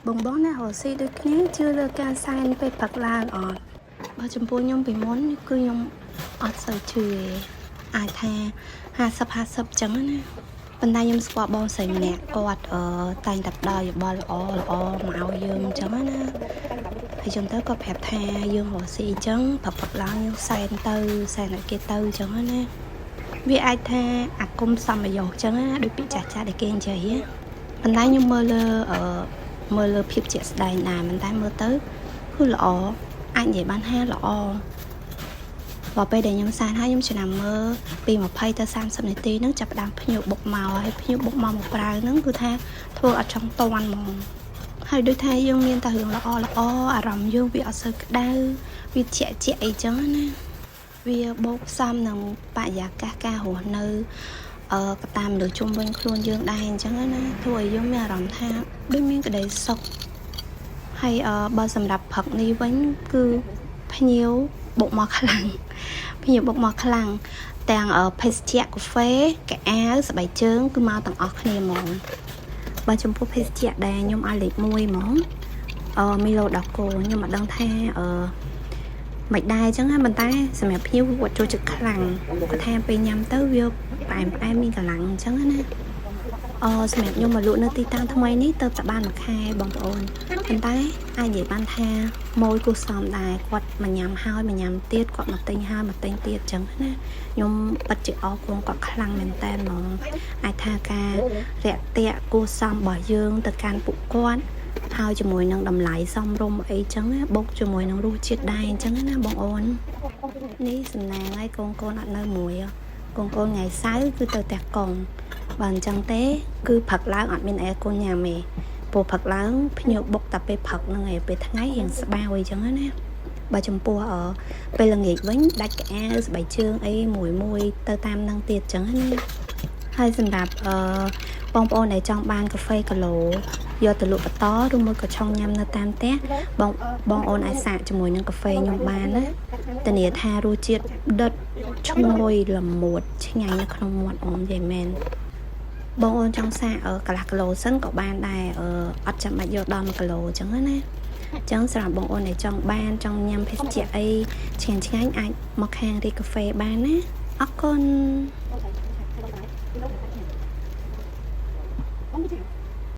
បងបងណារស់ស៊ីដូចគ្នាជឿលើការសែនពេលព្រឹកឡើងអត់បើចំពោះខ្ញុំពីមុនគឺខ្ញុំអត់សូវជឿអាចថា50ចឹងណាប៉ុន្តែខ្ញុំស្គាល់បងស្រីម្នាក់គាត់តែងតែផ្ដល់យោបល់ល្អមកឲ្យយើងអញ្ចឹងណាហើយខ្ញុំទៅគាត់ប្រាប់ថាយើងរស់ស៊ីអញ្ចឹងព្រឹកឡើងយើងសែនទៅសែនឲ្យគេទៅអញ្ចឹងណាវាអាចថាអាគមសម្បយោអញ្ចឹងណាដូចពាក្យចាស់ដែលគេនិយាយប៉ុន្តែខ្ញុំមើលលើភាពជាក់ស្ដែងដែរមិនតែមើលទៅគឺល្អអាចនិយាយបានថាល្អបើពេលដែលខ្ញុំសានហើយខ្ញុំចំណាំមើលពី20ទៅ30នាទីហ្នឹងចាប់ផ្ដើមភ្ញៀវបុកមកហើយភ្ញៀវបុកមកប្រើហ្នឹងគឺថាធ្វើអត់ចង់តន់ហ្មងហើយដូចថាយើងមានតែរឿងល្អអារម្មណ៍យើងវាអត់សូវក្តៅវាជាក់អីចឹងណាវាបូកផ្សំនឹងបរិយាកាសការរស់នៅក៏តាមលើជុំវិញខ្លួនយើងដែរអញ្ចឹងណាធ្វើឲ្យយើងមានអារម្មណ៍ថាដូចមានក្តីសុខហើយបើសម្រាប់ព្រឹកនេះវិញគឺភ្ញៀវបុកមកខ្លាំងទាំងភេសជ្ជៈកាហ្វេកៅអៅស្បែកជើងគឺមកទាំងអស់គ្នាហ្មងបើចំពោះភេសជ្ជៈដែលខ្ញុំឲ្យលេខ1ហ្មងមីឡូដោកូខ្ញុំមិនដឹងថាមិនដែរអញ្ចឹងណាប៉ុន្តែសម្រាប់ភ្ញៀវគាត់ចូលចិត្តខ្លាំងគាត់ថាពេលញ៉ាំទៅវាផ្អែមមានកម្លាំងអញ្ចឹងណាសម្រាប់ខ្ញុំមកលក់នៅទីតាំងថ្មីនេះទៅតែបានមួយខែបងប្អូនប៉ុន្តែអាចនិយាយបានថាម៉ួយគូសំដែរគាត់មកញ៉ាំហើយមកញ៉ាំទៀតគាត់មកទិញហើយមកទិញទៀតអញ្ចឹងណាខ្ញុំពិតជាអរគុណគាត់ខ្លាំងមែនតើហ្មងអាចថាការរាក់ទាក់គូសំរបស់យើងទៅកាន់ពួកគាត់ហើយជាមួយនឹងតម្លៃសមរម្យអីចឹងណាបុកជាមួយនឹងរសជាតិដែរអញ្ចឹងណាបងអូននេះសំណាងហើយកូនអត់នៅមួយកូនថ្ងៃសៅរ៍គឺទៅផ្ទះកងបើអញ្ចឹងទេគឺព្រឹកឡើងអត់មានអីកូនញ៉ាំទេព្រោះព្រឹកឡើងភ្ញៀវបុកតែពេលព្រឹកហ្នឹងឯងពេលថ្ងៃរៀងស្បាវអីចឹងណាបើចំពោះពេលល្ងាចវិញដាច់កៅអៅស្បែកជើងអីមួយទៅតាមហ្នឹងទៀតចឹងណាហើយសម្រាប់បងប្អូនដែលចង់បានកាហ្វេគីឡូយកទៅលក់បន្តឬមួយក៏ចង់ញ៉ាំនៅតាមផ្ទះបងអូនអាចសាកជាមួយនឹងកាហ្វេខ្ញុំបានណាធានាថារសជាតិដិតឈ្ងុយល្មួតឆ្ងាញ់នៅក្នុងមាត់អូនយេមែនបងអូនចង់សាកកន្លះគីឡូសិនក៏បានដែរអត់ចាំបាច់យកដល់1គីឡូអញ្ចឹងណាអញ្ចឹងសម្រាប់បងអូនដែលចង់ញ៉ាំភេសជ្ជៈអីឆ្ងាញ់អាចមកខាងរីកាហ្វេបានណាអរគុណ